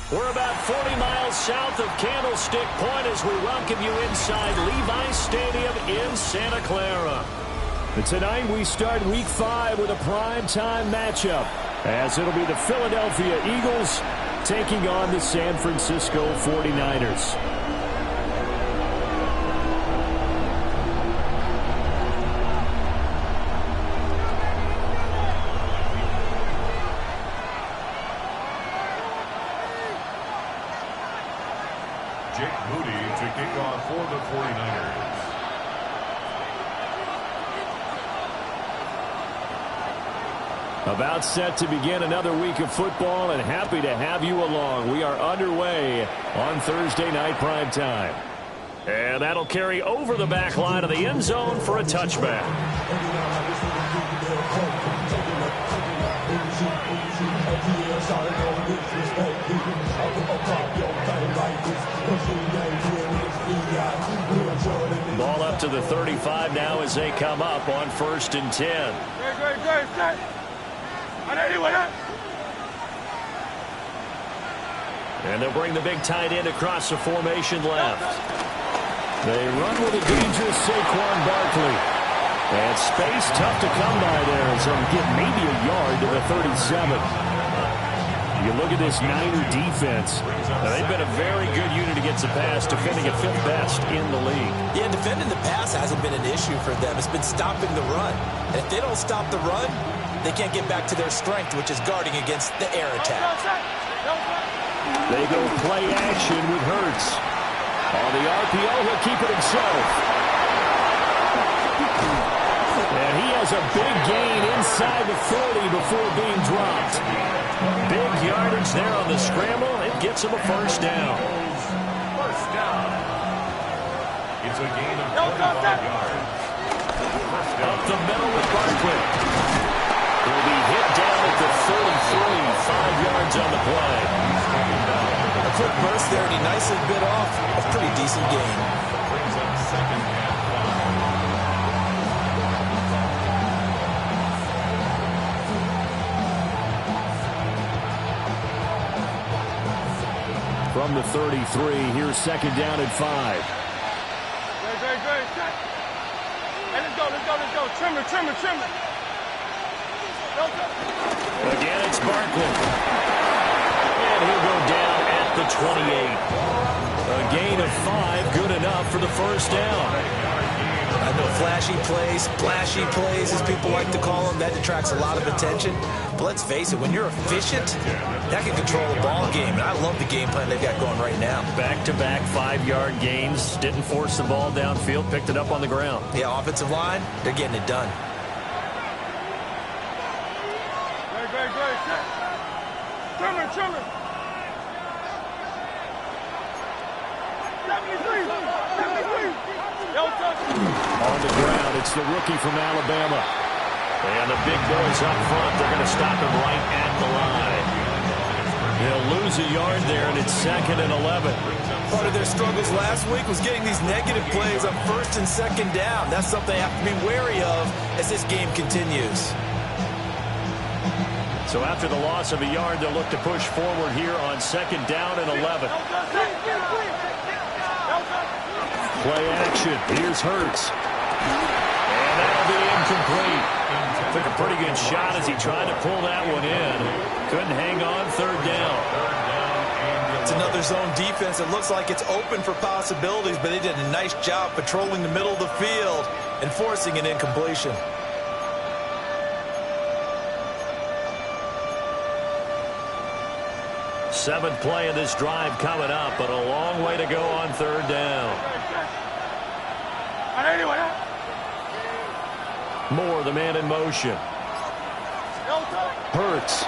We're about 40 miles south of Candlestick Point as we welcome you inside Levi's Stadium in Santa Clara. And tonight we start Week 5 with a primetime matchup, as it'll be the Philadelphia Eagles taking on the San Francisco 49ers. About set to begin another week of football, and happy to have you along. We are underway on Thursday night primetime. And that'll carry over the back line of the end zone for a touchback. Ball up to the 35 now as they come up on 1st and 10. And they'll bring the big tight end across the formation left. They run with a dangerous Saquon Barkley. And space tough to come by there as they'll get maybe a yard to the 37. You look at this Niner defense. Now, they've been a very good unit against the pass, defending at 5th best in the league. Yeah, defending the pass hasn't been an issue for them. It's been stopping the run. And if they don't stop the run, they can't get back to their strength, which is guarding against the air attack. They go play action with Hurts. On the RPO, he'll keep it himself. And he has a big gain inside the 40 before being dropped. Big yardage there on the scramble. It gets him a first down. First down. It's a gain of 25 yards. Up the middle with Barkley. He'll be hit down at the 33, 5 yards on the play. A quick burst there, and he nicely bit off a pretty decent gain. Brings up 2nd and 5. From the 33, here's 2nd down and 5. Hey, let's go. Trim it. Again, it's Barkley. And he'll go down at the 28. A gain of 5, good enough for the first down. I know flashy plays, splashy plays, as people like to call them, that attracts a lot of attention. But let's face it, when you're efficient, that can control a ball game. And I love the game plan they've got going right now. Back-to-back 5-yard gains. Didn't force the ball downfield, picked it up on the ground. Yeah, offensive line, they're getting it done. Trim it. On the ground, it's the rookie from Alabama. And the big boys up front, they're going to stop him right at the line. They'll lose a yard there, and it's 2nd and 11. Part of their struggles last week was getting these negative plays on 1st and 2nd down. That's something they have to be wary of as this game continues. So after the loss of a yard, they'll look to push forward here on 2nd down and 11. Play action. Here's Hurts. And that'll be incomplete. Took a pretty good shot as he tried to pull that one in. Couldn't hang on 3rd down. It's another zone defense. It looks like it's open for possibilities, but they did a nice job patrolling the middle of the field and forcing an incompletion. Seventh play of this drive coming up, but a long way to go on 3rd down. Moore, the man in motion. Hurts.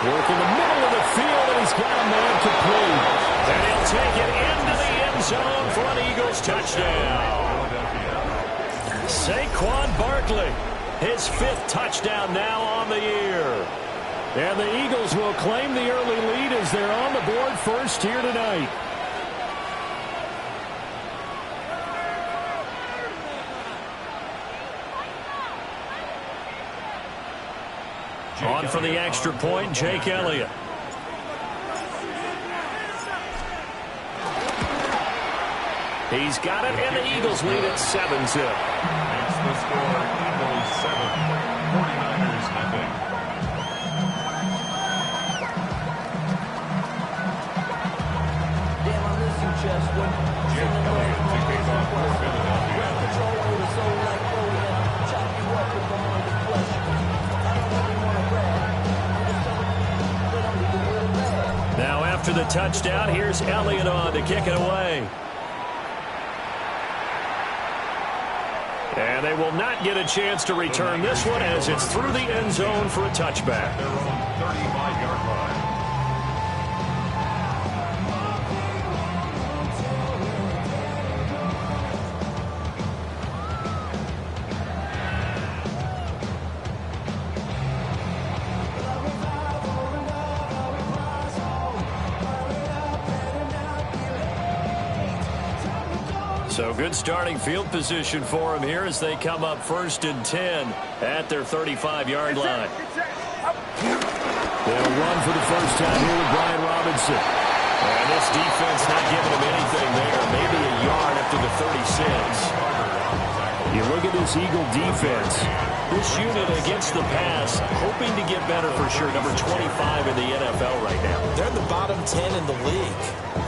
Working the middle of the field, and he's got a man complete. And he'll take it into the end zone for an Eagles touchdown. Saquon Barkley, his 5th touchdown now on the year. And the Eagles will claim the early lead as they're on the board first here tonight. On for the extra point, Jake Elliott. He's got it, and the Eagles lead at 7-zip. That's the score. Eagles 7, 49ers nothing. Jake Elliott to kick off for Philadelphia. Now after the touchdown, here's Elliott on to kick it away. And they will not get a chance to return this one as it's through the end zone for a touchback. Their own 35-yard line. So good starting field position for him here as they come up 1st and 10 at their 35-yard line. They'll run for the first time here with Brian Robinson. And this defense not giving him anything there. Maybe a yard up to the 36. You look at this Eagle defense. This unit against the pass, hoping to get better for sure. Number 25 in the NFL right now. They're in the bottom 10 in the league.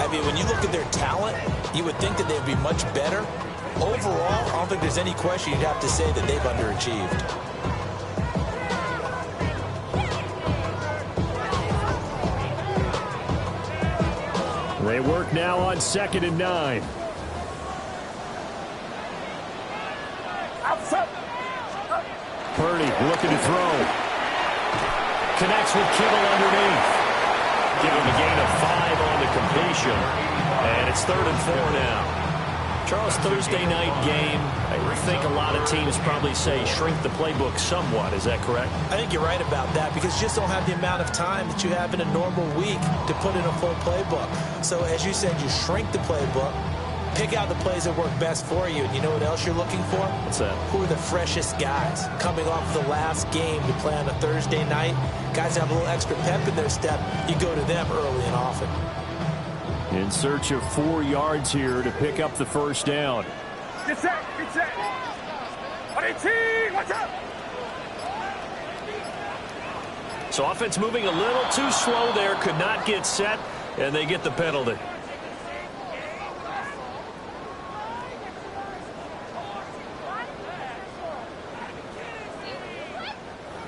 I mean, when you look at their talent, you would think that they'd be much better. Overall, I don't think there's any question you'd have to say that they've underachieved. They work now on 2nd and 9. Purdy looking to throw. Connects with Kittle underneath. Give him a gain of 5 on the completion. And it's 3rd and 4 now. Charles, Thursday night game. I think a lot of teams probably say shrink the playbook somewhat. Is that correct? I think you're right about that because you just don't have the amount of time that you have in a normal week to put in a full playbook. So as you said, you shrink the playbook, pick out the plays that work best for you. And you know what else you're looking for? What's that? Who are the freshest guys coming off the last game to play on a Thursday night? Guys have a little extra pep in their step. You go to them early and often. In search of 4 yards here to pick up the first down. Get set, get set. Watch out. So offense moving a little too slow there. Could not get set, and they get the penalty.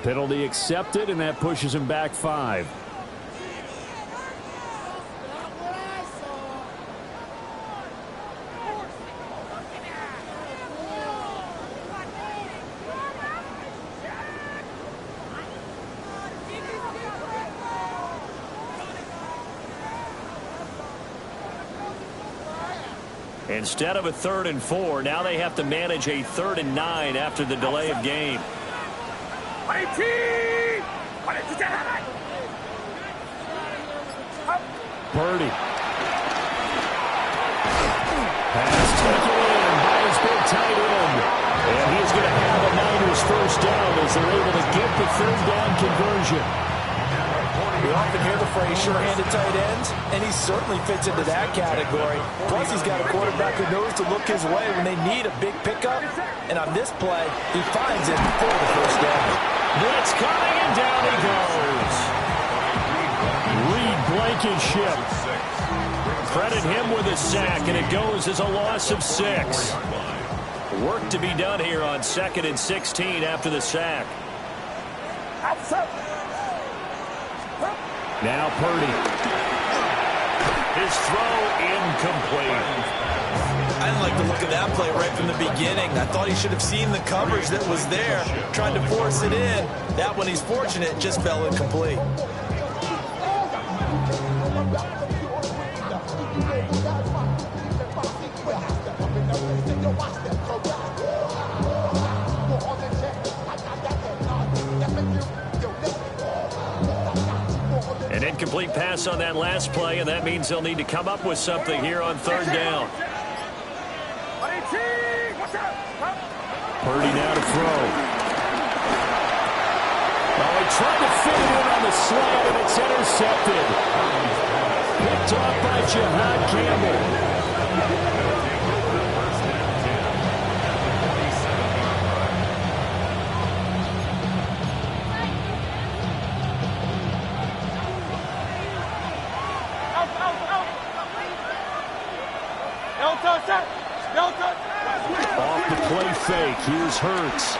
Penalty accepted, and that pushes him back 5. Instead of a 3rd and 4, now they have to manage a 3rd and 9 after the delay of game. Purdy. Pass taken in by his big tight end. And he's going to have a Niners first down as they're able to get the 3rd down conversion. We often hear the phrase sure-handed tight ends, and he certainly fits into that category. Plus, he's got a quarterback who knows to look his way when they need a big pickup. And on this play, he finds it for the first down. Blitz coming, and down he goes. Reed Blankenship. Credit him with a sack, and it goes as a loss of 6. Work to be done here on 2nd and 16 after the sack. Now Purdy. His throw incomplete. I didn't like the look of that play right from the beginning. I thought he should have seen the coverage that was there, tried to force it in. That one, he's fortunate, just fell incomplete. An incomplete pass on that last play, and that means they'll need to come up with something here on 3rd down. Purdy now to throw. Oh, he tried to fit it in on the slant, and it's intercepted. Picked off by Jahad Campbell. Off the play fake, here's Hurts.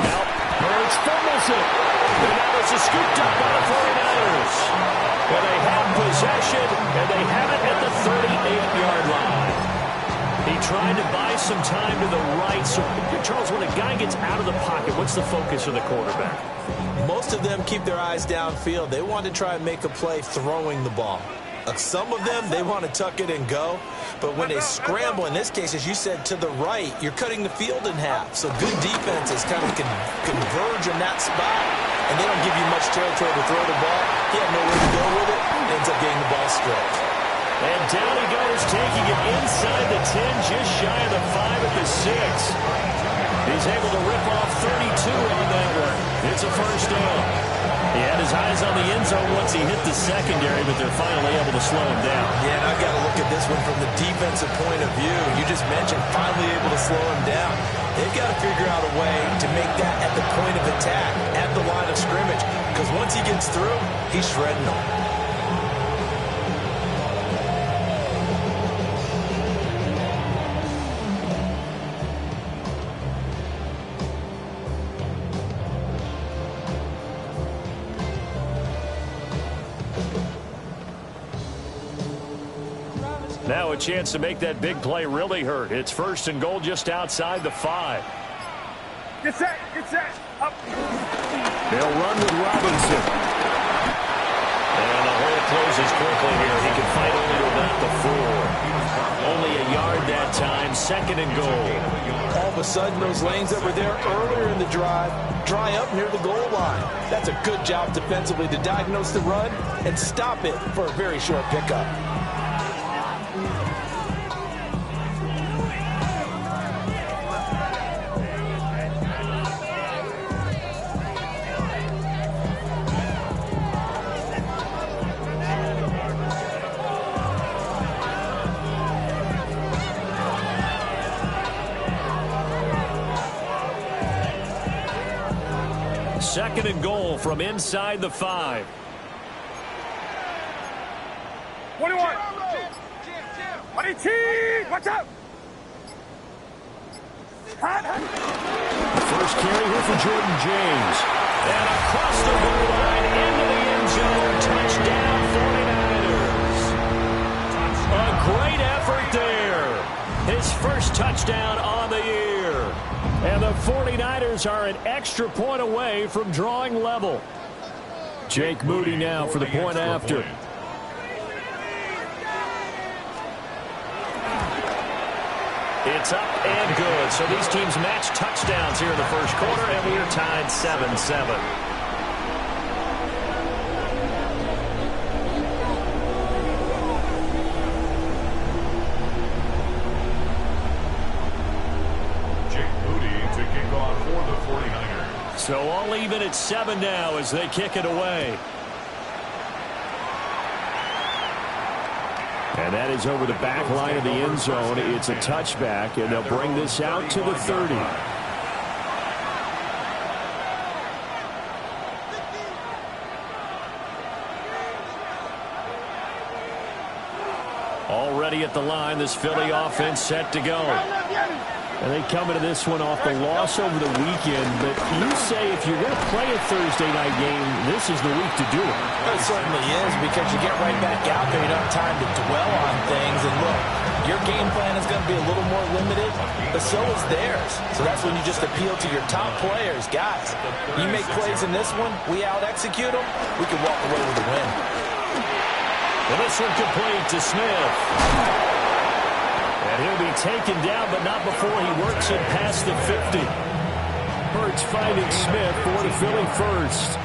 Now, Hurts fumbles it. And now it's a scoop up by the 49ers. Well, they have possession, and they have it at the 38-yard line. He tried to buy some time to the right. So, Charles, when a guy gets out of the pocket, what's the focus of the quarterback? Most of them keep their eyes downfield. They want to try and make a play throwing the ball. Some of them, they want to tuck it and go. But when they scramble, in this case, as you said, to the right, you're cutting the field in half. So good defenses kind of can converge in that spot, and they don't give you much territory to throw the ball. He had nowhere to go with it, and ends up getting the ball stripped. And down he goes, taking it inside the 10, just shy of the 5 at the 6. He's able to rip off 32 on that one. It's a first down. He had his eyes on the end zone once he hit the secondary, but they're finally able to slow him down. Yeah, and I've got to look at this one from the defensive point of view. You just mentioned finally able to slow him down. They've got to figure out a way to make that at the point of attack, at the line of scrimmage, because once he gets through, he's shredding them. Now a chance to make that big play really hurt. It's first and goal just outside the 5. Get set, up. They'll run with Robinson. And the hole closes quickly here. He can fight only to about the 4. Only a yard that time, second and goal. All of a sudden, those lanes that were there earlier in the drive dry up near the goal line. That's a good job defensively to diagnose the run and stop it for a very short pickup. Second and goal from inside the 5. 21. 22. Watch out. First carry here for Jordan James. And across the goal line into the end zone. Touchdown 49ers. A great effort there. His first touchdown on the year. And the 49ers are an extra point away from drawing level. Jake Moody now for the point after. It's up and good. So these teams match touchdowns here in the first quarter, and we are tied 7-7. So all even at 7 now as they kick it away. And that is over the back line of the end zone. It's a touchback, and they'll bring this out to the 30. Already at the line, this Philly offense set to go. And they come into this one off the loss over the weekend. But you say if you're going to play a Thursday night game, this is the week to do it. It certainly is, because you get right back out there. You don't have time to dwell on things. And look, your game plan is going to be a little more limited, but so is theirs. So that's when you just appeal to your top players. Guys, you make plays in this one, we out-execute them, we can walk away with a win. Well, this one complete to Smith. And he'll be taken down, but not before he works it past the 50. Hurts finding Smith for the Philly first.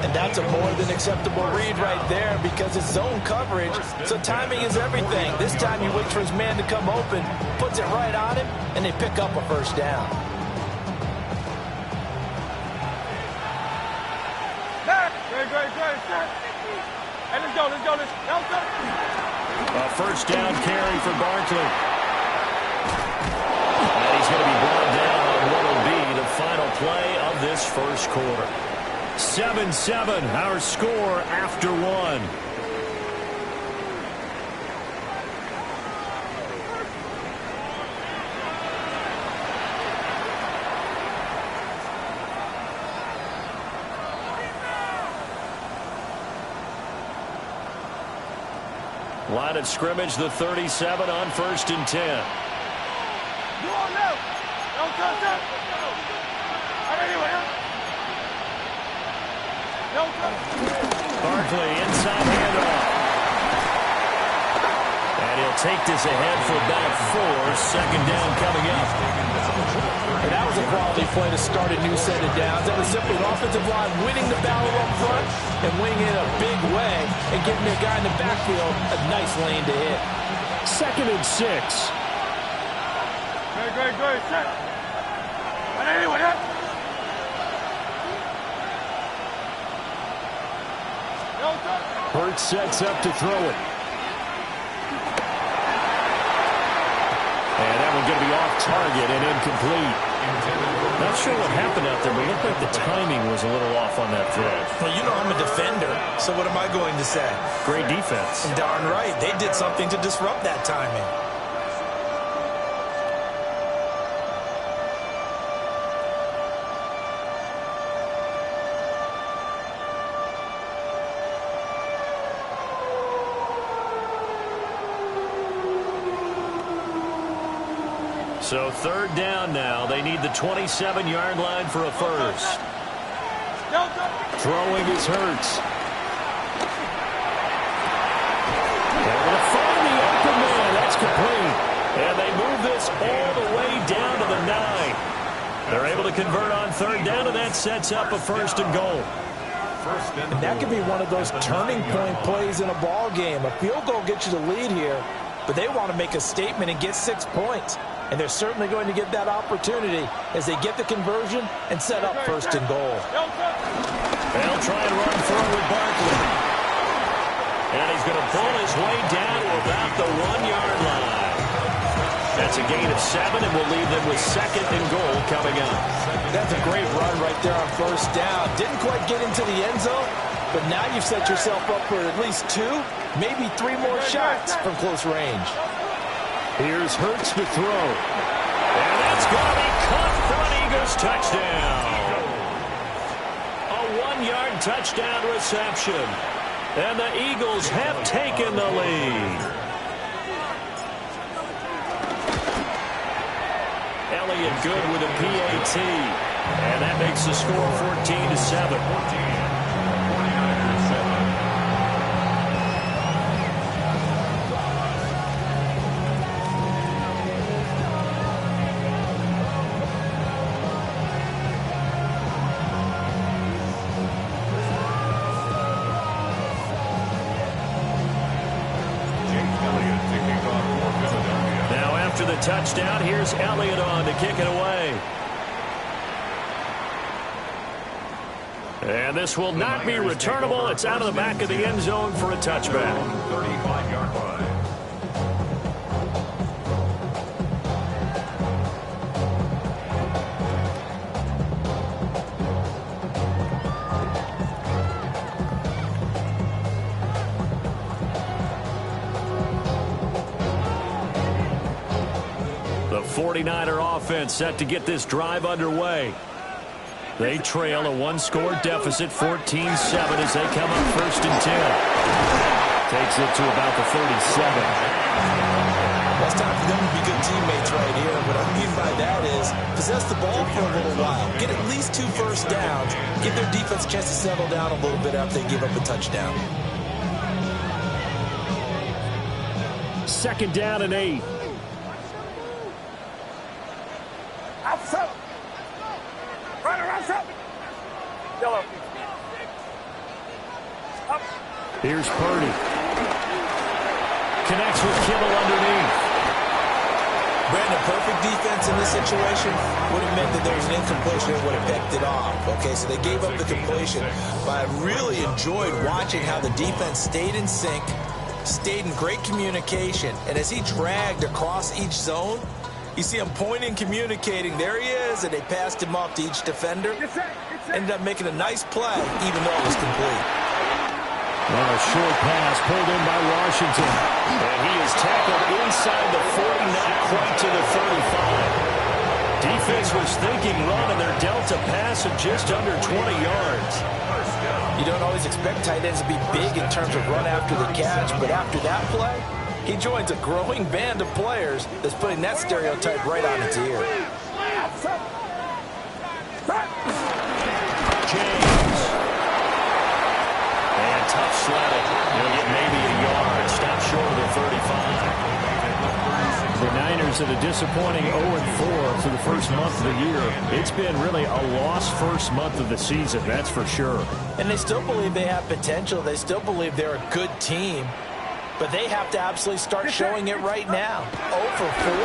And that's a more than acceptable read right there, because it's zone coverage, so timing is everything. This time you wait for his man to come open, puts it right on him, and they pick up a first down. Good. Hey, let's go. A first down carry for Barkley. And he's going to be brought down on what will be the final play of this first quarter. 7-7, our score after one. Line of scrimmage, the 37 on 1st and 10. You on now. Don't touch that. Don't touch. Barkley, inside handoff. And he'll take this ahead for about 4. Second down coming up. And that was a quality play to start a new set of downs. That was simply an offensive line winning the battle up front and winning it in a big way and giving their guy in the backfield a nice lane to hit. 2nd and 6. Good. Set. And anyway, that. Don't touch. Hurts sets up to throw it. And that one going to be off target and incomplete. Not sure what happened out there, but it looked like the timing was a little off on that throw. Well, you know I'm a defender, so what am I going to say? Great defense. Darn right. They did something to disrupt that timing. So 3rd down now. They need the 27-yard line for a first. Throwing is Hurts. Able to find the open man. That's complete. And they move this all the way down to the 9. They're able to convert on 3rd down, and that sets up a 1st and goal. And that could be one of those turning point plays in a ball game. A field goal gets you the lead here, but they want to make a statement and get 6 points. And they're certainly going to get that opportunity as they get the conversion and set up 1st and goal. They'll try and run through with Barkley. And he's going to pull his way down to about the 1-yard line. That's a gain of 7, and we'll leave them with 2nd and goal coming up. That's a great run right there on 1st down. Didn't quite get into the end zone, but now you've set yourself up for at least 2, maybe 3 more shots from close range. Here's Hurts to throw. And that's going to be caught for an Eagles touchdown. A 1-yard touchdown reception. And the Eagles have taken the lead. Elliott good with a PAT. And that makes the score 14-7. Touchdown. Here's Elliott on to kick it away. And this will not be returnable. It's out of the back of the end zone for a touchback. 35-yard line. The 49er offense set to get this drive underway. They trail a 1-score deficit, 14-7 as they come up 1st and 10. Takes it to about the 37. Well, it's time for them to be good teammates right here. What I mean by that is possess the ball for a little while. Get at least 2 first downs. Give their defense a chance to settle down a little bit after they give up a touchdown. 2nd down and 8. Outside. Right around top. Yellow. Up. Here's Purdy. Connects with Kittle underneath. Brandon, perfect defense in this situation would have meant that there was an incompletion and would have picked it off. Okay, so they gave up the completion. But I really enjoyed watching how the defense stayed in sync, stayed in great communication, and as he dragged across each zone, you see him pointing, communicating. There he is, and they passed him off to each defender. Ended up making a nice play, even though it was complete. Well, a short pass pulled in by Washington. And he is tackled inside the 40, not quite to the 35. Defense was thinking run, and they're dealt a pass of just under 20 yards. You don't always expect tight ends to be big in terms of run after the catch, but after that play, he joins a growing band of players that's putting that stereotype right on its ear. James. And tough sledding. He'll get maybe a yard. Stop short of the 35. The Niners at a disappointing 0-4 for the first month of the year. It's been really a lost first month of the season, that's for sure. And they still believe they have potential. They still believe they're a good team. But they have to absolutely start showing it right now. 0 for 4?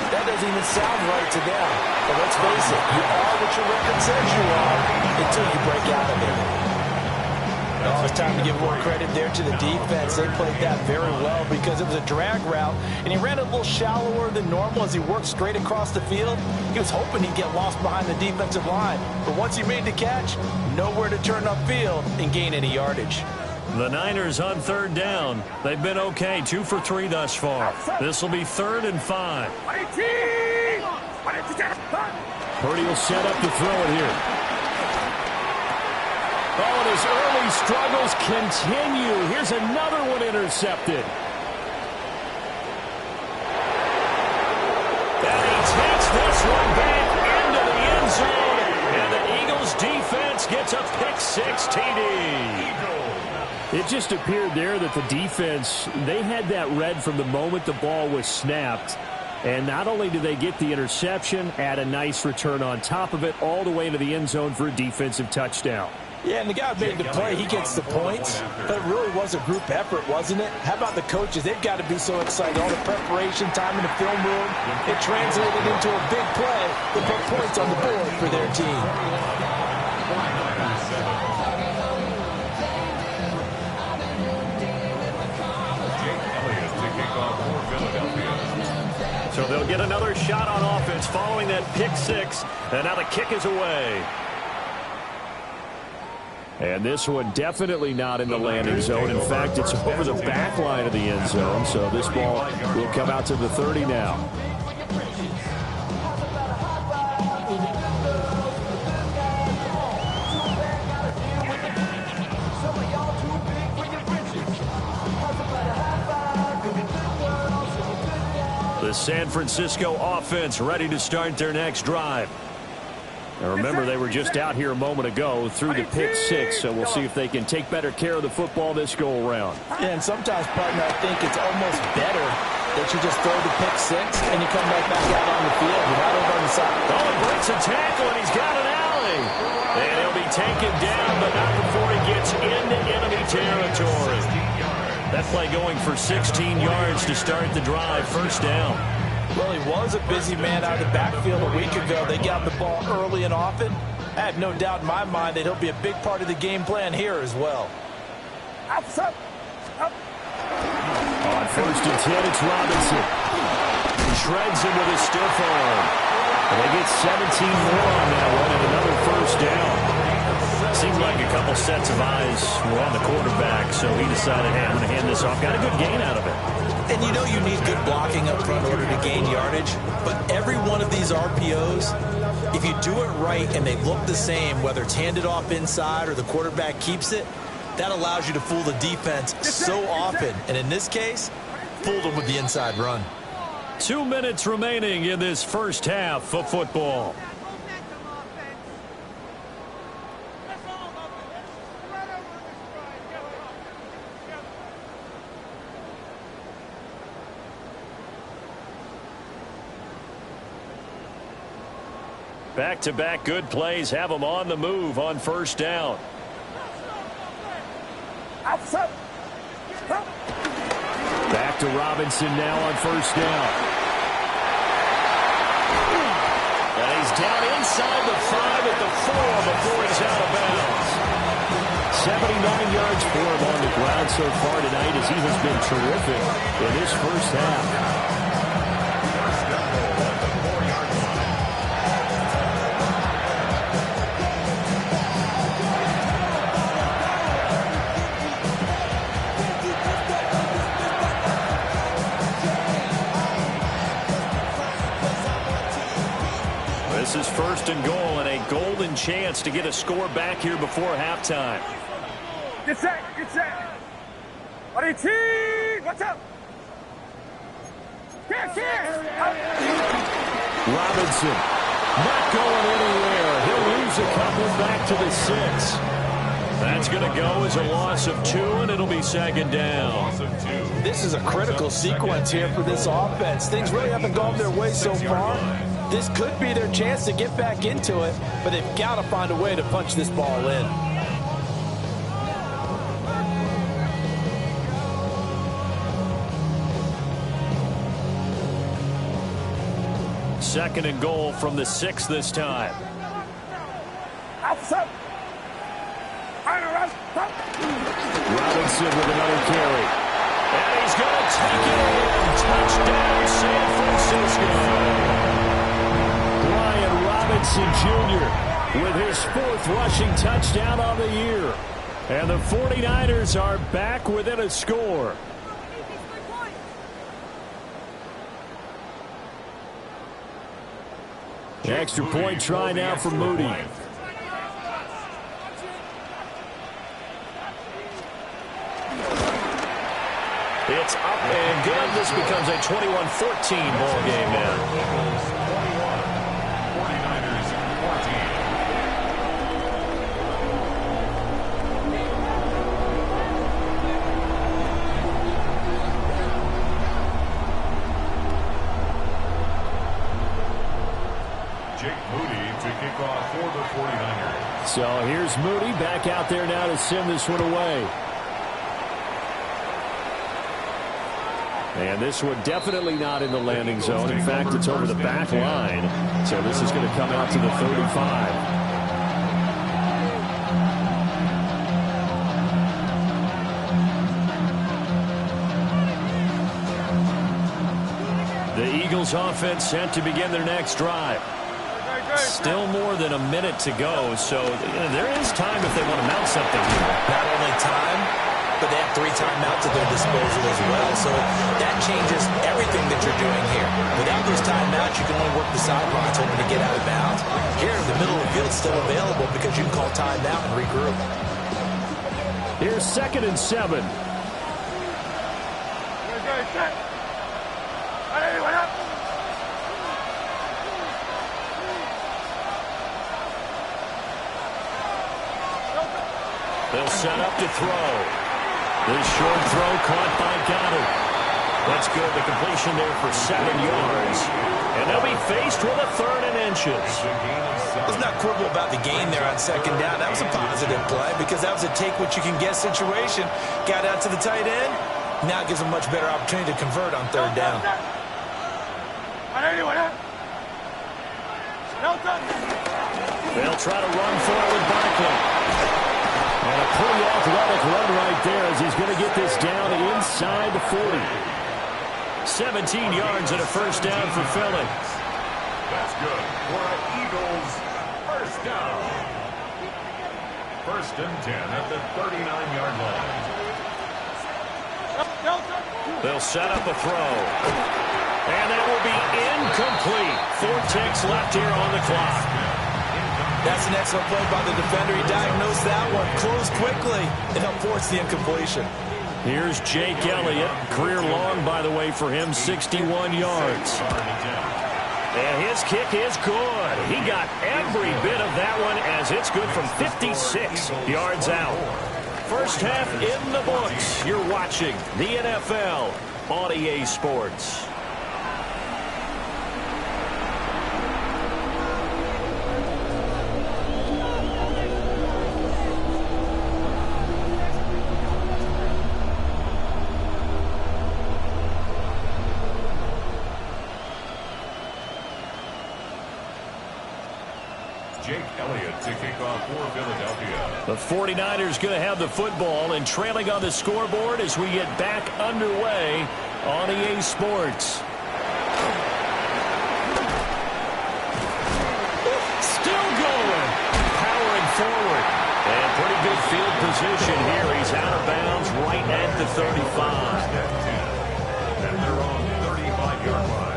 That doesn't even sound right to them. But let's face it, you are what your record says you are until you break out of it. Oh, it's time to give more credit there to the defense. They played that very well because it was a drag route, and he ran a little shallower than normal as he worked straight across the field. He was hoping he'd get lost behind the defensive line. But once he made the catch, nowhere to turn upfield and gain any yardage. The Niners on third down. They've been okay, 2 for 3 thus far. This will be 3rd and 5. Purdy will set up to throw it here. Oh, and his early struggles continue. Here's another one intercepted. And he takes this one back into the end zone. And the Eagles defense gets a pick-6 TD. It just appeared there that the defense, they had that read from the moment the ball was snapped. And not only do they get the interception, add a nice return on top of it, all the way into the end zone for a defensive touchdown. Yeah, and the guy made the play. He gets the points. But it really was a group effort, wasn't it? How about the coaches? They've got to be so excited. All the preparation, time in the film room, it translated into a big play that put points on the board for their team. So they'll get another shot on offense following that pick-6. And now the kick is away. And this one definitely not in the landing zone. In fact, it's over the back line of the end zone. So this ball will come out to the 30 now. The San Francisco offense ready to start their next drive. Now remember, they were just out here a moment ago through the pick-6, so we'll see if they can take better care of the football this go-around. Yeah, and sometimes, partner, I think it's almost better that you just throw the pick-6 and you come back out on the field. You're not over on the side. Oh, he breaks a tackle, and he's got an alley. And he'll be taken down, but not before he gets into enemy territory. That play going for 16 yards to start the drive. First down. Well, he was a busy man out of the backfield a week ago. They got the ball early and often. I have no doubt in my mind that he'll be a big part of the game plan here as well. On 1st and 10, it's Robinson. Shreds him with his stiff arm. And they get 17 more on that one and another first down. Seemed like a couple sets of eyes were on the quarterback, so he decided, hey, I'm going to hand this off. Got a good gain out of it. And you know you need good blocking up front in order to gain yardage, but every one of these RPOs, if you do it right and they look the same, whether it's handed off inside or the quarterback keeps it, that allows you to fool the defense so often. And in this case, fooled them with the inside run. 2 minutes remaining in this first half of football. Back-to-back good plays have them on the move on first down. Back to Robinson now on first down. he's down inside the 5 at the 4 before he's out of bounds. 79 yards for him on the ground so far tonight as he has been terrific in this first half. This is first and goal and a golden chance to get a score back here before halftime. Get set, get set. Ready, team, what's up? Here. Robinson not going anywhere. He'll lose a couple back to the 6. That's going to go as a loss of 2, and it'll be second down. This is a critical sequence here for this offense. Things really haven't gone their way so far. This could be their chance to get back into it, but they've got to find a way to punch this ball in. Second and goal from the 6 this time. Robinson with another carry. And he's going to take it in. Touchdown, San Francisco. Robinson Jr. with his 4th rushing touchdown on the year. And the 49ers are back within a score. Extra point try now for Moody. It's up and good. This becomes a 21-14 ball game now. So here's Moody back out there now to send this one away. And this one definitely not in the landing zone. In fact, it's over the back line. So this is going to come out to the 35. The Eagles offense set to begin their next drive. Still more than a minute to go, so there is time if they want to mount something here. Not only time, but they have 3 timeouts at their disposal as well, so that changes everything that you're doing here. Without those timeouts, you can only work the sidelines hoping to get out of bounds. Here, the middle of the field is still available because you can call timeout and regroup. Here's 2nd and 7. They'll set up to throw. This short throw caught by Goddard. That's good. The completion there for 7 yards. And they'll be faced with a 3rd and inches. Let's not quibble about the gain there on 2nd down. That was a positive play because that was a take-what-you-can-get situation. Got out to the tight end. Now gives them a much better opportunity to convert on 3rd down. They'll try to run forward Barkley. And a pretty athletic run right there as he's going to get this down inside the 40. 17 yards and a first down for Philly. That's good for an Eagles first down. 1st and 10 at the 39-yard line. They'll set up a throw. And that will be incomplete. 4 ticks left here on the clock. That's an excellent play by the defender. He diagnosed that one, closed quickly, and helped force the incompletion. Here's Jake Elliott. Career long, by the way, for him, 61 yards. And his kick is good. He got every bit of that one as it's good from 56 yards out. First half in the books. You're watching the NFL on EA Sports. Elliott to kick off for Philadelphia. The 49ers going to have the football and trailing on the scoreboard as we get back underway on EA Sports. Still going. Powering forward. And pretty good field position here. He's out of bounds right at the 35. And they're on the 35-yard line.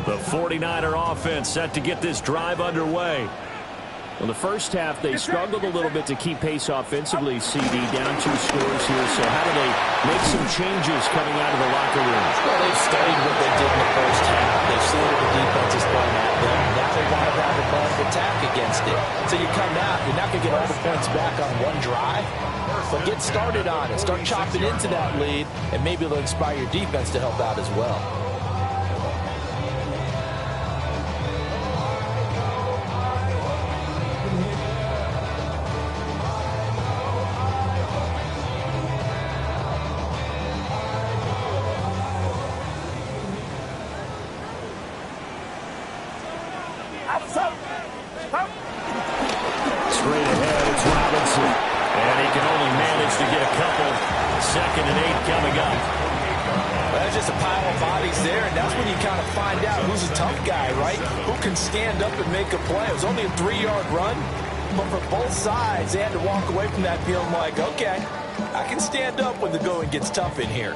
The 49er offense set to get this drive underway. Well, the first half, they struggled a little bit to keep pace offensively, CD, down 2 scores here. So how do they make some changes coming out of the locker room? Well, they've studied what they did in the first half. They've seen what the defense is playing at them. Now they want to have a plan of attack against it. So you come out, you're not going to get all the points back on one drive, but get started on it. Start chopping into that lead, and maybe it'll inspire your defense to help out as well. Straight ahead, it's Robinson. And he can only manage to get a couple. 2nd and 8 coming up. Well, there's just a pile of bodies there, and that's when you kind of find out who's a tough guy, right? Who can stand up and make a play. It was only a 3-yard run, but for both sides, they had to walk away from that feeling like, okay, I can stand up when the going gets tough in here.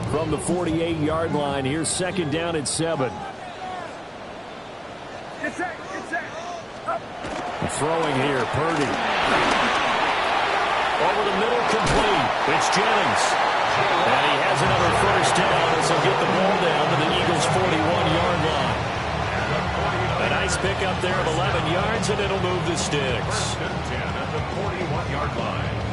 From the 48-yard line, here's 2nd down and 7. Throwing here, Purdy. Over the middle, complete. It's Jennings. And he has another first down as he'll get the ball down to the Eagles' 41-yard line. A nice pickup there of 11 yards, and it'll move the sticks. 10 at the 41-yard line.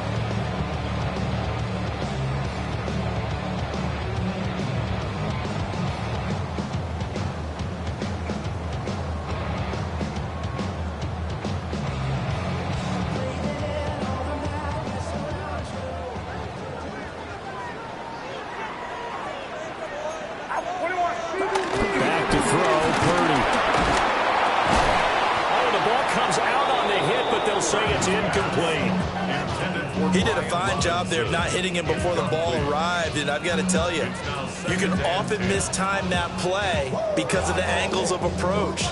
Back to throw, Purdy. Oh, the ball comes out on the hit, but they'll say it's incomplete. He did a fine job there of not hitting him before the ball arrived, and I've got to tell you, you can often mistime that play because of the angles of approach.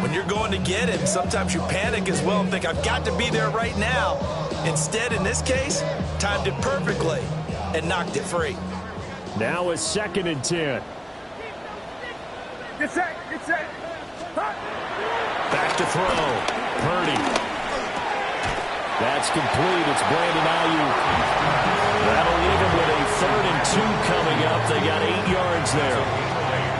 When you're going to get him, sometimes you panic as well and think, I've got to be there right now. Instead, in this case, timed it perfectly and knocked it free. Now it's 2nd and 10. Get set, get set. Back to throw. Purdy. That's complete. It's Brandon Ayuk. That'll leave him with a 3rd and 2 coming up. They got 8 yards there.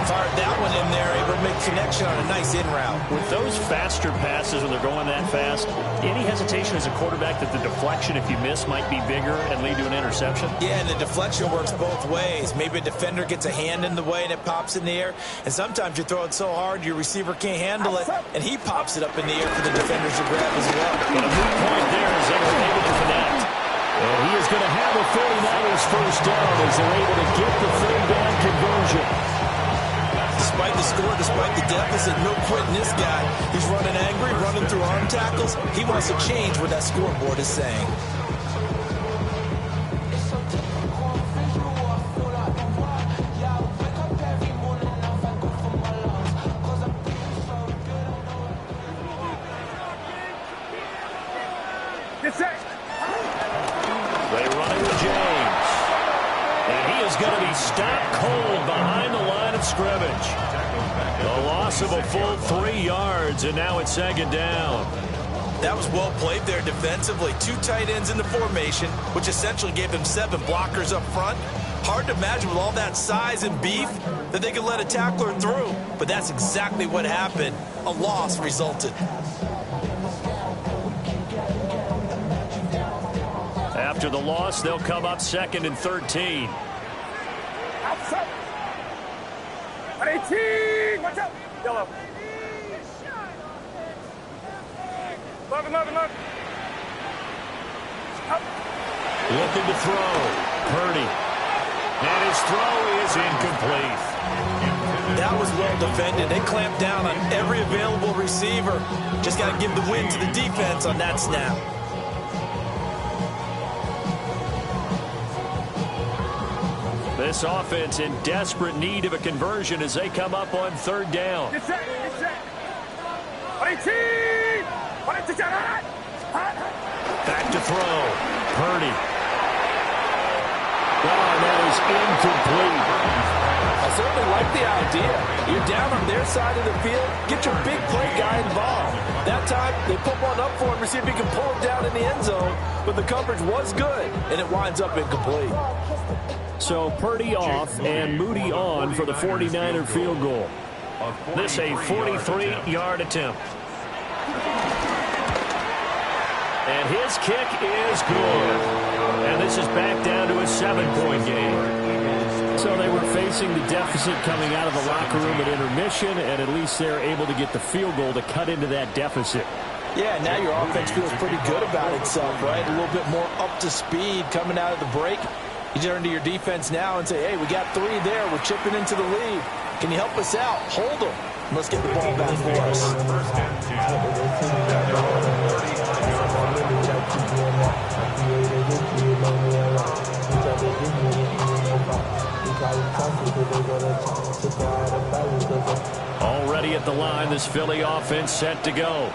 Fired that one in there, able to make connection on a nice in route. With those faster passes, when they're going that fast, any hesitation as a quarterback that the deflection, if you miss, might be bigger and lead to an interception? Yeah, and the deflection works both ways. Maybe a defender gets a hand in the way and it pops in the air. And sometimes you throw it so hard your receiver can't handle it, and he pops it up in the air for the defenders to grab as well. But a moot point there as they were able to connect. And he is going to have a 49ers first down as they're able to get the 3rd down conversion. Despite the score, despite the deficit, no quitting this guy. He's running angry, running through arm tackles. He wants to change what that scoreboard is saying. They run it with James. And he is going to be stopped cold behind the line of scrimmage. The loss of a full 3 yards, and now it's 2nd down. That was well played there defensively. 2 tight ends in the formation, which essentially gave them 7 blockers up front. Hard to imagine with all that size and beef that they could let a tackler through. But that's exactly what happened. A loss resulted. After the loss, they'll come up 2nd and 13. On 18! Watch out! Yellow. Look. Up. Looking to throw. Purdy. And his throw is incomplete. That was well defended. They clamped down on every available receiver. Just got to give the win to the defense on that snap. This offense in desperate need of a conversion as they come up on third down. Get set. On 18! Back to throw. Purdy. Oh, that is incomplete. I certainly like the idea. You're down on their side of the field. Get your big play guy involved. That time, they put one up for him to see if he can pull it down in the end zone. But the coverage was good, and it winds up incomplete. So Purdy off and Moody on for the 49er field goal. This a 43-yard attempt. And his kick is good. And this is back down to a 7-point game. So they were facing the deficit coming out of the locker room at intermission, and at least they're able to get the field goal to cut into that deficit. Yeah, now your offense feels pretty good about itself, right? A little bit more up to speed coming out of the break. You turn to your defense now and say, hey, we got 3 there. We're chipping into the lead. Can you help us out? Hold them. Let's get the ball back for us. Already at the line, this Philly offense set to go.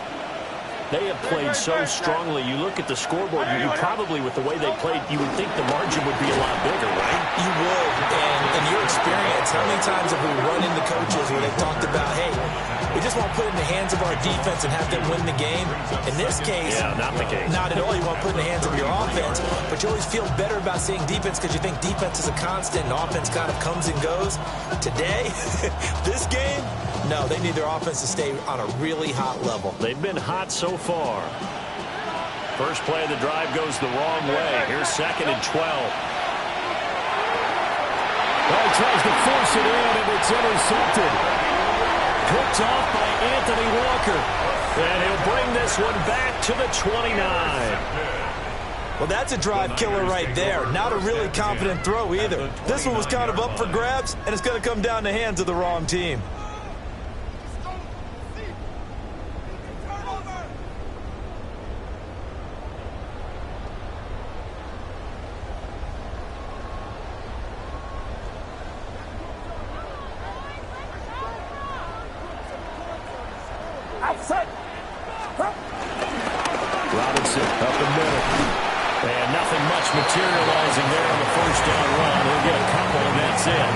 They have played so strongly. You look at the scoreboard, you probably, with the way they played, you would think the margin would be a lot bigger, right? You would. And in your experience, how many times have we run into coaches where they've talked about, hey, we just want to put it in the hands of our defense and have them win the game? In this case, yeah, not the case. Not at all. You want to put it in the hands of your offense, but you always feel better about saying defense because you think defense is a constant and offense kind of comes and goes. Today, this game, no, they need their offense to stay on a really hot level. They've been hot so far. First play of the drive goes the wrong way. Here's 2nd and 12. Well, he tries to force it in, and it's intercepted. Picked off by Anthony Walker. And he'll bring this one back to the 29. Well, that's a drive killer right there. Not a really confident throw either. This one was kind of up for grabs, and it's going to come down the hands of the wrong team. Robinson up the middle. And nothing much materializing there on the first down run. He'll get a couple, and that's it.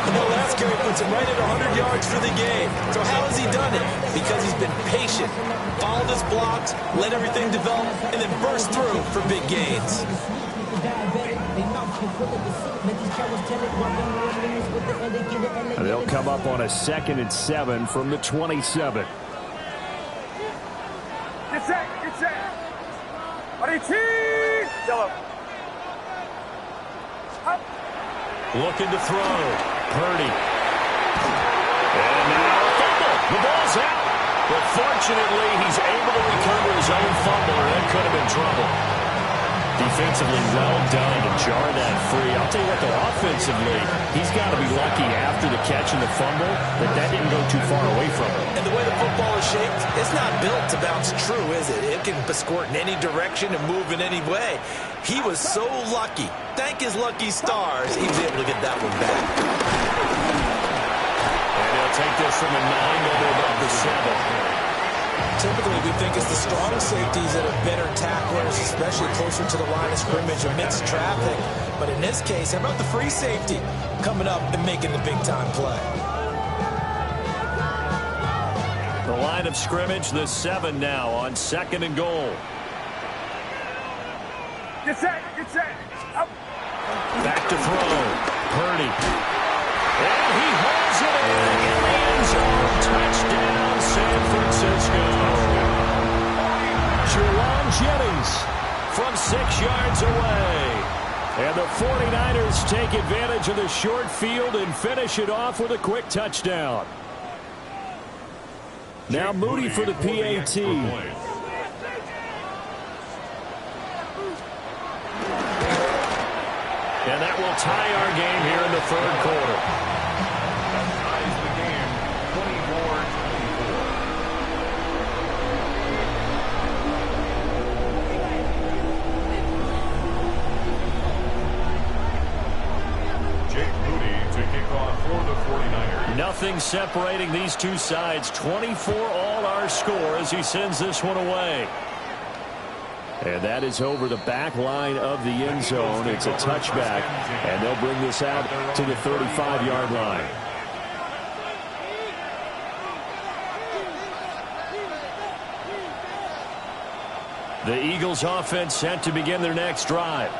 And the last carry puts him right at 100 yards for the game. So how has he done it? Because he's been patient, followed his blocks, let everything develop, and then burst through for big gains. And they'll come up on a 2nd and 7 from the 27. Get set. On 18! Yellow. Up. Looking to throw. Purdy. And now a fumble. The ball's out. But fortunately, he's able to recover his own fumble, or that could have been trouble. Defensively, well done to jar that free. I'll tell you what, though, offensively, he's got to be lucky after the catch and the fumble that didn't go too far away from him. And the way the football is shaped, it's not built to bounce true, is it? It can squirt in any direction and move in any way. He was so lucky. Thank his lucky stars, he was able to get that one back. And he'll take this from the 9 over about the 7. Typically, we think it's the strong safeties that are better tacklers, especially closer to the line of scrimmage amidst traffic. But in this case, how about the free safety coming up and making the big-time play? The line of scrimmage, the 7 now on 2nd and goal. Get set. Up. Back to throw. Purdy. And he holds it in the end zone. Touchdown, San Francisco. Jerron Jennings from 6 yards away. And the 49ers take advantage of the short field and finish it off with a quick touchdown. Now Moody for the PAT. And that will tie our game here in the third quarter. That ties the game 24-24. Jake Moody to kick off for the 49ers. Nothing separating these two sides. 24 all our score as he sends this one away. And that is over the back line of the end zone. It's a touchback, and they'll bring this out to the 35-yard line. The Eagles offense set to begin their next drive.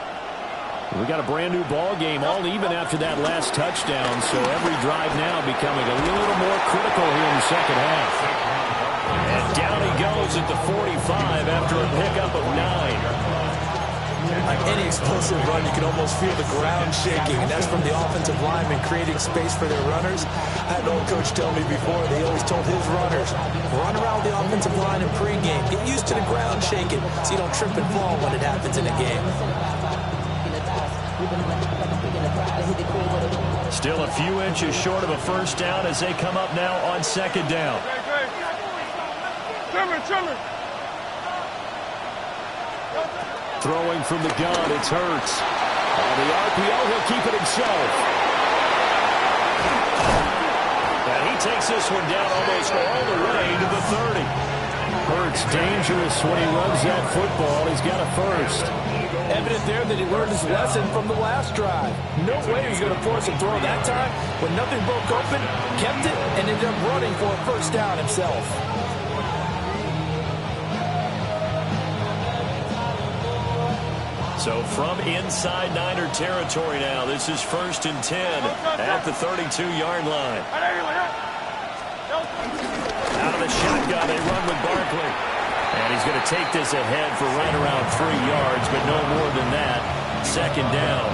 We got a brand new ball game, all even after that last touchdown, so every drive now becoming a little more critical here in the second half. And down he goes at the 45 after a pickup of 9. Like any explosive run, you can almost feel the ground shaking, and that's from the offensive linemen creating space for their runners. I had an old coach tell me before, they always told his runners, run around the offensive line in pregame. Get used to the ground shaking so you don't trip and fall when it happens in a game. Still a few inches short of a first down as they come up now on second down. Throwing from the gun, it's Hurts. On the RPO, he'll keep it himself. And he takes this one down almost all the way to the 30. Hurts dangerous when he runs that football. He's got a first. Evident there that he learned his lesson from the last drive. No way he's going to force a throw that time. When nothing broke open, kept it, and ended up running for a first down himself. So from inside Niner territory now, this is 1st and 10 at the 32-yard line. Out of the shotgun, they run with Barkley. And he's going to take this ahead for right around 3 yards, but no more than that. Second down.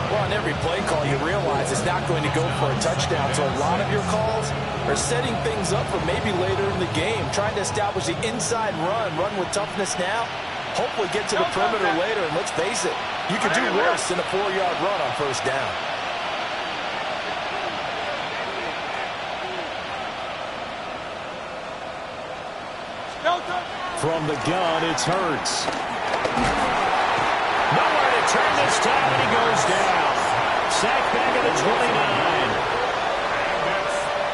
Well, on every play call, you realize it's not going to go for a touchdown. So a lot of your calls are setting things up for maybe later in the game, trying to establish the inside run with toughness now. Hopefully get to the perimeter later, and let's face it, you could do worse than a 4-yard run on first down. From the gun, it's Hurts. Nowhere to turn this time, and he goes down. Sacked back at the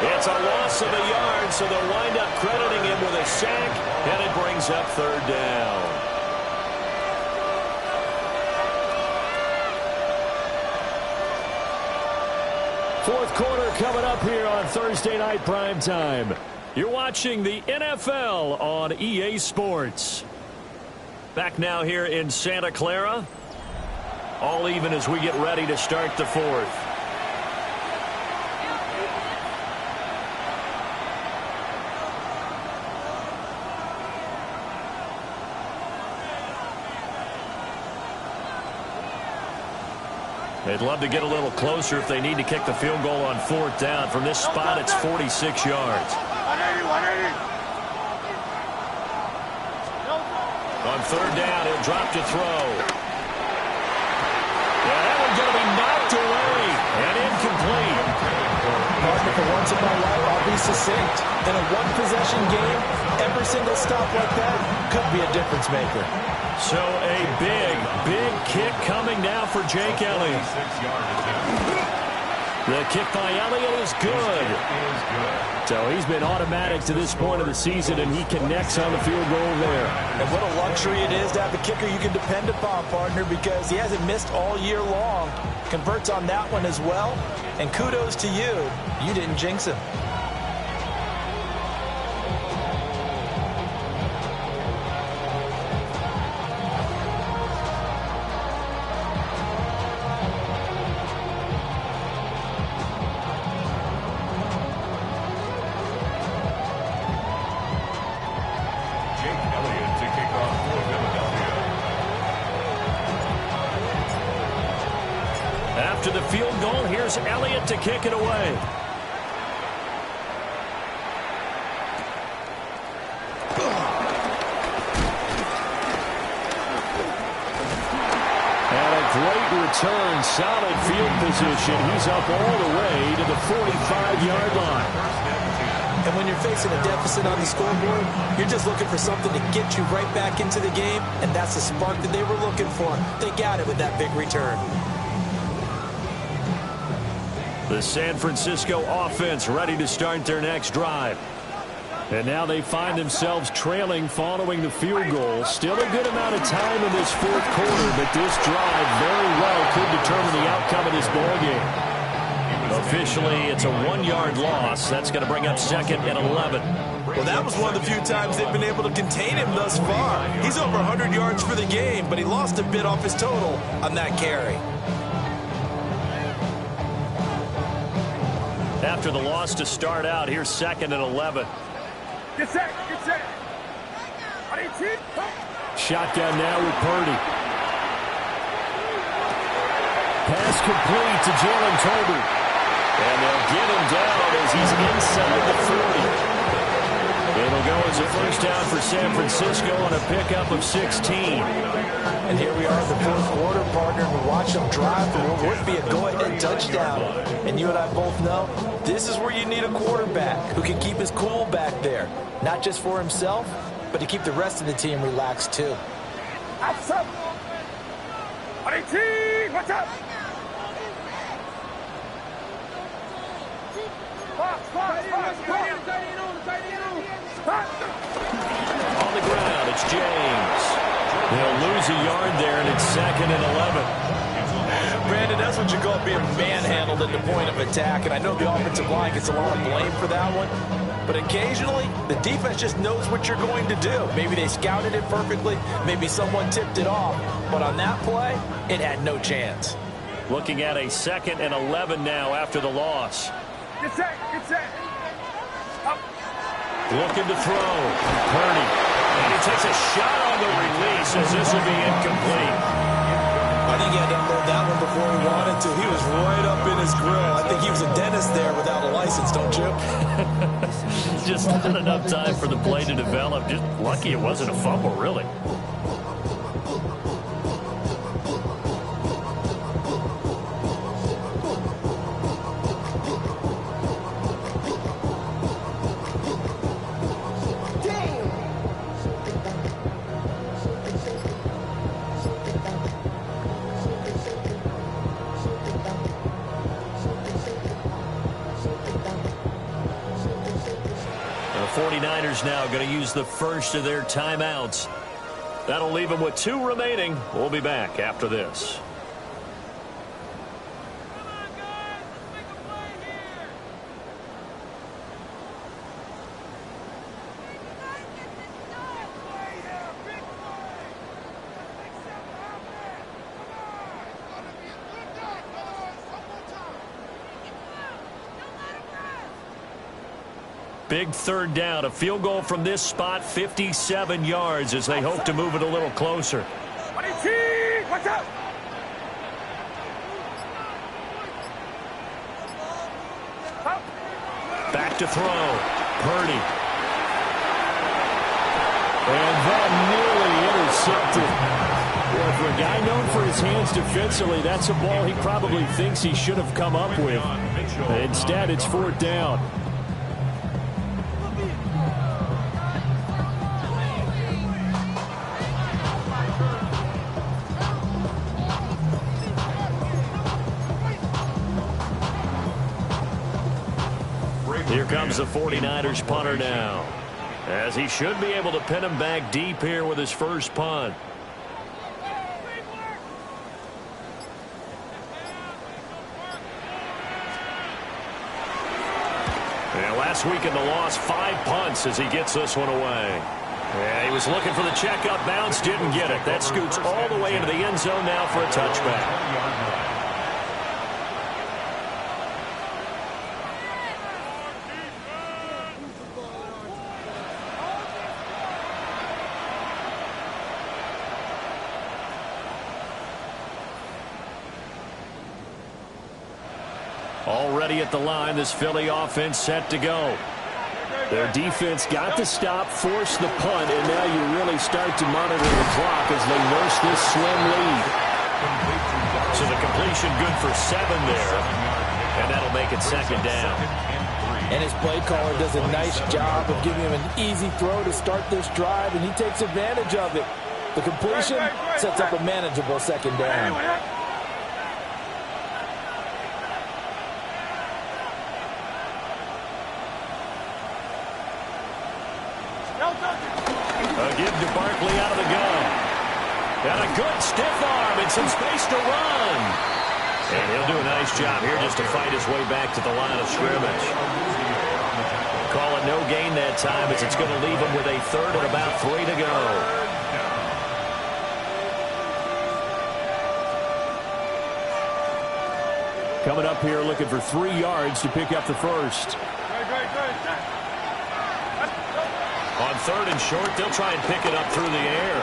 29. It's a loss of a yard, so they'll wind up crediting him with a sack, and it brings up third down. Fourth quarter coming up here on Thursday Night Primetime. You're watching the NFL on EA Sports. Back now here in Santa Clara. All even as we get ready to start the fourth. They'd love to get a little closer if they need to kick the field goal on fourth down. From this spot, it's 46 yards. On third down, he'll drop to throw. Yeah, that one's going to be knocked away and incomplete. Partner, for once in my life, I'll be succinct. In a one-possession game, every single stop like that could be a difference maker. So a big kick coming now for Jake Elliott. The kick by Elliott is good. So he's been automatic to this point of the season, and he connects on the field goal there. And what a luxury it is to have a kicker you can depend upon, partner, because he hasn't missed all year long. Converts on that one as well. And kudos to you. You didn't jinx him. after the field goal. Here's Elliott to kick it away. Great return, solid field position. He's up all the way to the 45-yard line. And when you're facing a deficit on the scoreboard, you're just looking for something to get you right back into the game, and that's the spark that they were looking for. They got it with that big return. The San Francisco offense ready to start their next drive. And now they find themselves trailing following the field goal. Still a good amount of time in this fourth quarter, but this drive very well could determine the outcome of this ballgame. Officially, it's a 1-yard loss. That's going to bring up 2nd and 11. Well, that was one of the few times they've been able to contain him thus far. He's over 100 yards for the game, but he lost a bit off his total on that carry. After the loss to start out, here's 2nd and 11. Get set, get set. Shotgun now with Purdy. Pass complete to Jalen Tolbert. And they'll get him down as he's inside the 40. It'll go as a first down for San Francisco on a pickup of 16. And here we are in the fourth quarter, partner. We watch them drive for what would be a go-ahead touchdown. And you and I both know this is where you need a quarterback who can keep his cool back there. Not just for himself, but to keep the rest of the team relaxed too. What's up? What's up? On the ground, it's James. They'll lose a yard there, and it's 2nd and 11. Brandon, that's what you call being manhandled at the point of attack, and I know the offensive line gets a lot of blame for that one, but occasionally the defense just knows what you're going to do. Maybe they scouted it perfectly, maybe someone tipped it off, but on that play, it had no chance. Looking at a 2nd and 11 now after the loss. Get set, get set. Up. Looking to throw. Purdy. And he takes a shot on the release as this will be incomplete. I think he had to unload that one before he wanted to. He was right up in his grill. I think he was a dentist there without a license, don't you? Just not enough time for the play to develop. Just lucky it wasn't a fumble, really. The 49ers now going to use the first of their timeouts. That'll leave them with 2 remaining. We'll be back after this. Big third down. A field goal from this spot, 57 yards as they hope to move it a little closer. What's up? Back to throw. Purdy. And that nearly intercepted. Well, for a guy known for his hands defensively, that's a ball he probably thinks he should have come up with. Instead, it's 4th down. Here comes the 49ers punter now, as he should be able to pin him back deep here with his first punt. And last week in the loss, 5 punts as he gets this one away. Yeah, he was looking for the checkup bounce, didn't get it. That scoots all the way into the end zone now for a touchback. Already at the line, this Philly offense set to go. Their defense got the stop, forced the punt, and now you really start to monitor the clock as they nurse this slim lead. So the completion good for 7 there, and that'll make it second down. And his play caller does a nice job of giving him an easy throw to start this drive, and he takes advantage of it. The completion sets up a manageable second down. A give to Barkley out of the gun. And a good stiff arm and some space to run. And he'll do a nice job here just to fight his way back to the line of scrimmage. Call it no gain that time as it's going to leave him with a third and about 3 to go. Coming up here looking for 3 yards to pick up the first. On 3rd and short, they'll try and pick it up through the air.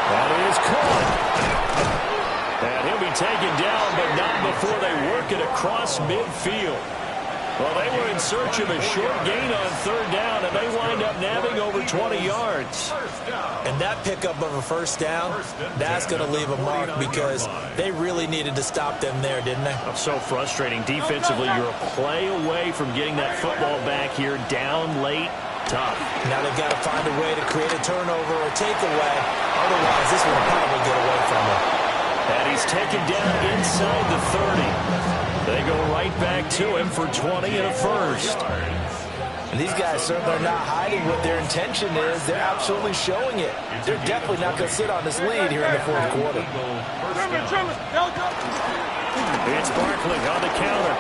That is caught. And he'll be taken down, but not before they work it across midfield. Well, they were in search of a short gain on 3rd down, and they wind up nabbing over 20 yards. And that pickup of a first down, that's going to leave a mark because they really needed to stop them there, didn't they? So frustrating. Defensively, you're a play away from getting that football back here down late. Tough. Now they've got to find a way to create a turnover or takeaway. Otherwise, this one will probably get away from them. And he's taken down inside the 30. They go right back to him for 20 and a first. And these guys certainly are not hiding what their intention is. They're absolutely showing it. They're definitely not going to sit on this lead here in the 4th quarter. It's Barkley on the counter.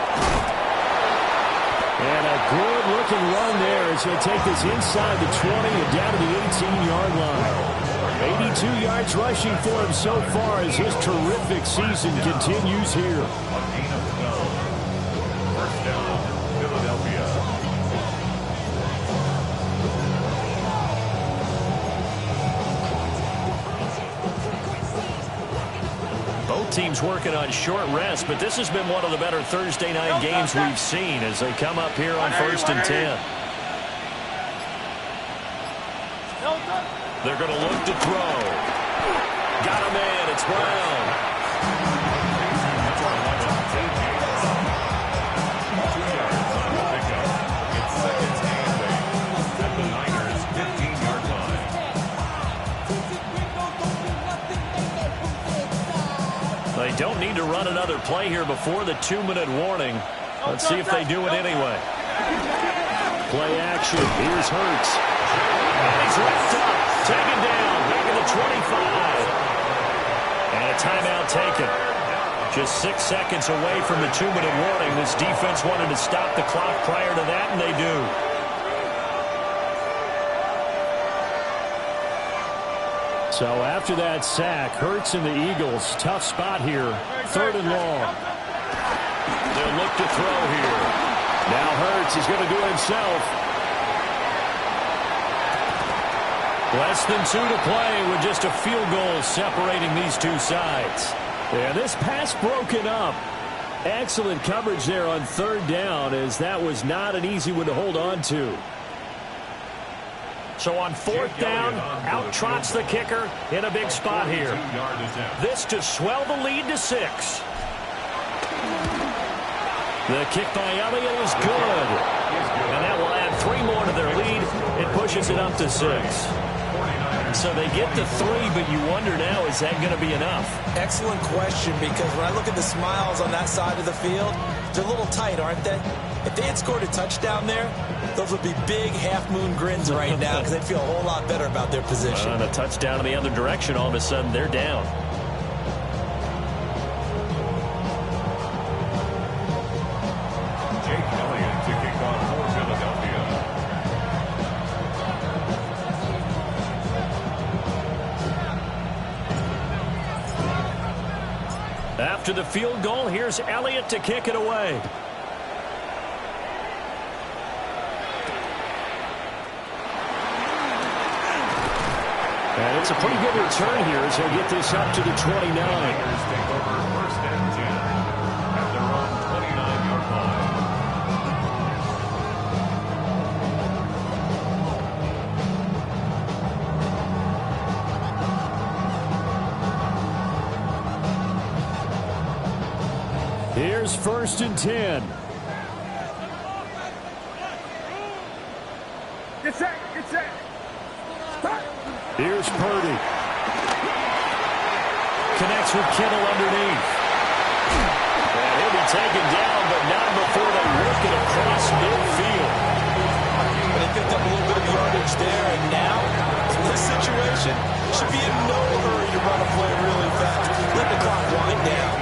And a good-looking run there as they take this inside the 20 and down to the 18-yard line. 82 yards rushing for him so far as his terrific season continues here. First down, Philadelphia. Both teams working on short rest, but this has been one of the better Thursday night games we've seen as they come up here on 1st and 10. They're going to look to throw. Got a man. It's Brown. They don't need to run another play here before the 2-minute warning. Let's see if they do it anyway. Play action. Here's Hurts. And he's wrapped up. Taken down. Back at the 25. And a timeout taken. Just 6 seconds away from the 2-minute warning. This defense wanted to stop the clock prior to that, and they do. So after that sack, Hurts and the Eagles, tough spot here. 3rd and long. They'll look to throw here. Now Hurts is going to do it himself. Less than 2 to play with just a field goal separating these two sides. And this pass broken up. Excellent coverage there on 3rd down, as that was not an easy one to hold on to. So on 4th down, out trots the kicker in a big spot here. This to swell the lead to 6. The kick by Elliott is good. And that will add 3 more to their lead. It pushes it up to 6. So they get to 3, but you wonder now, is that going to be enough? Excellent question, because when I look at the smiles on that side of the field, they're a little tight, aren't they? If they had scored a touchdown there, those would be big half-moon grins right now because they'd feel a whole lot better about their position. And a touchdown in the other direction, all of a sudden they're down. Jake Elliott to kick off for Philadelphia. After the field goal, here's Elliott to kick it away. And it's a pretty good return here as they get this up to the 29. Take over 1st and 10 at their own Bears 1st and 10. Get set, get set. Start. Here's Purdy. Connects with Kittle underneath. And he'll be taken down, but not before they work it across midfield. They picked up a little bit of yardage there, and now, in this situation, should be in no hurry to run a play really fast. Let the clock wind down.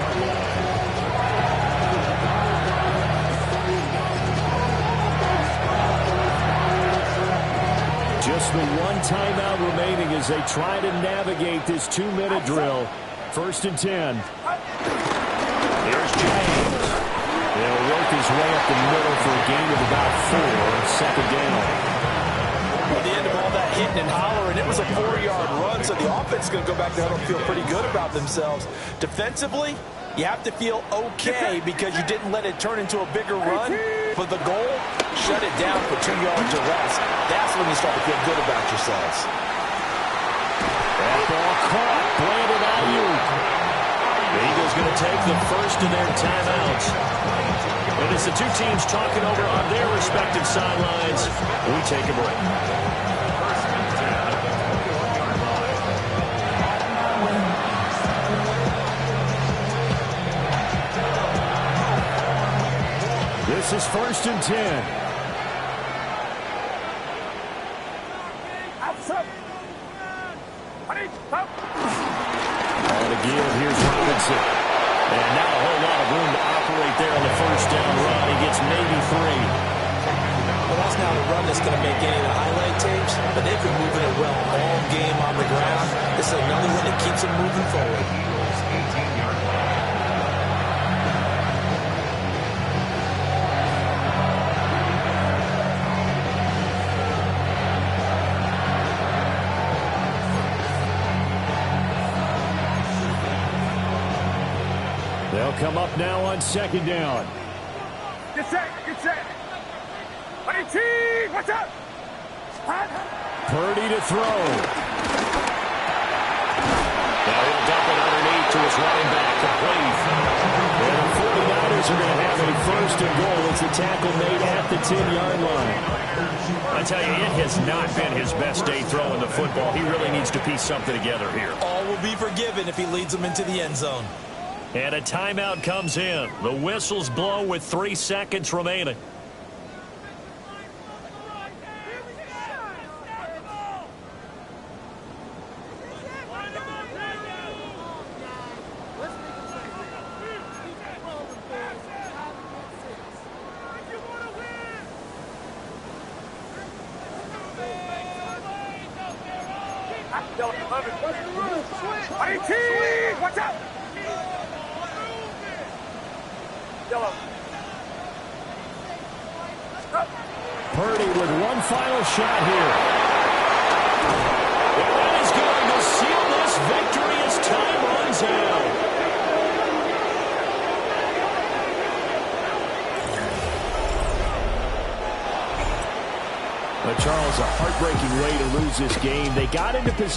Just the one timeout remaining as they try to navigate this 2-minute drill. 1st and 10. Here's James. He'll work his way up the middle for a gain of about 4. 2nd down. At the end of all that hitting and hollering, it was a 4-yard run, so the offense is going to go back there and feel pretty good about themselves. Defensively, you have to feel okay because you didn't let it turn into a bigger run. But the goal, shut it down for 2 yards or less. That's when you start to feel good about yourselves. That ball caught. Brandon Ayuk. The Eagles going to take the first of their timeouts. And as the two teams talking over on their respective sidelines, we take a break. This is 1st and 10. All to give. Here's Robinson. And not a whole lot of room to operate there on the 1st down run. He gets maybe 3. Well, that's not a run that's going to make any of the highlight tapes, but they've been moving it well all game on the ground. This is another one that keeps them moving forward. They'll come up now on 2nd down. Get set, get set. 18, watch out. Purdy to throw. Now he'll dump it underneath to his running back, complete. And the 49ers are going to have a 1st and goal as the tackle made at the 10-yard line. I tell you, it has not been his best day throwing the football. He really needs to piece something together here. All will be forgiven if he leads them into the end zone. And a timeout comes in. The whistle's blown with 3 seconds remaining. Watch out! Yellow. Purdy with one final shot here. And that is going to seal this victory as time runs out. But Charles, a heartbreaking way to lose this game. They got into position.